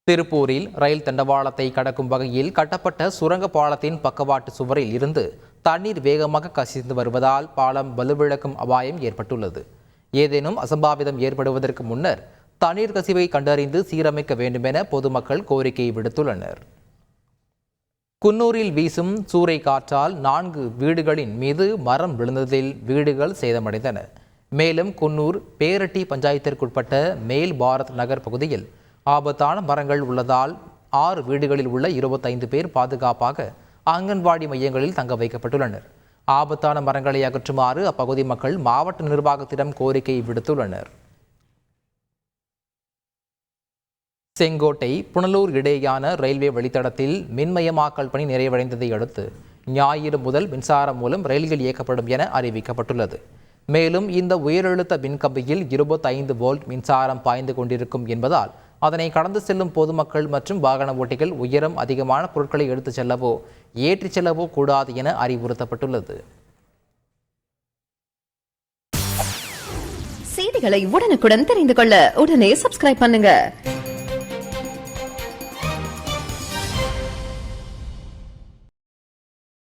திருப்பூரில் ரயில் தண்டவாளத்தை கடக்கும் வகையில் கட்டப்பட்ட சுரங்க பாலத்தின் பக்கவாட்டு சுவரில் இருந்து தண்ணீர் வேகமாக கசிந்து வருவதால் பாலம் வலுவிழக்கும் அபாயம் ஏற்பட்டுள்ளது. ஏதேனும் அசம்பாவிதம் ஏற்படுவதற்கு முன்னர் தண்ணீர் கசிவை கண்டறிந்து சீரமைக்க வேண்டுமென பொதுமக்கள் கோரிக்கை விடுத்துள்ளனர். குன்னூரில் வீசும் சூறை காற்றால் 4 வீடுகளின் மீது மரம் விழுந்ததில் வீடுகள் சேதமடைந்தன. மேலும் குன்னூர் பேரட்டி பஞ்சாயத்திற்குட்பட்ட மேல் பாரத் நகர் பகுதியில் ஆபத்தான மரங்கள் உள்ளதால் 6 வீடுகளில் உள்ள 25 பேர் பாதுகாப்பாக அங்கன்வாடி மையங்களில் தங்க வைக்கப்பட்டுள்ளனர். ஆபத்தான மரங்களை அகற்றுமாறு அப்பகுதி மக்கள் மாவட்ட நிர்வாகத்திடம் கோரிக்கை விடுத்துள்ளனர். செங்கோட்டை புனலூர் இடையேயான ரயில்வே வழித்தடத்தில் மின்மயமாக்கல் பணி நிறைவடைந்ததை அடுத்து ஞாயிறு முதல் மின்சாரம் மூலம் ரயில்கள் இயக்கப்படும் என அறிவிக்கப்பட்டுள்ளது. மேலும் இந்த உயரழுத்த மின்கம்பியில் 25 வோல்ட் மின்சாரம் பாய்ந்து கொண்டிருக்கும் என்பதால் அதனை கடந்து செல்லும் பொதுமக்கள் மற்றும் வாகன ஓட்டிகள் உயரம் அதிகமான பொருட்களை எடுத்துச் செல்லவோ ஏற்றிச் செல்லவோ கூடாது என அறிவுறுத்தப்பட்டுள்ளது. செய்திகளை உடனுக்குடன் தெரிந்து கொள்ள உடனே சப்ஸ்கிரைப் பண்ணுங்க.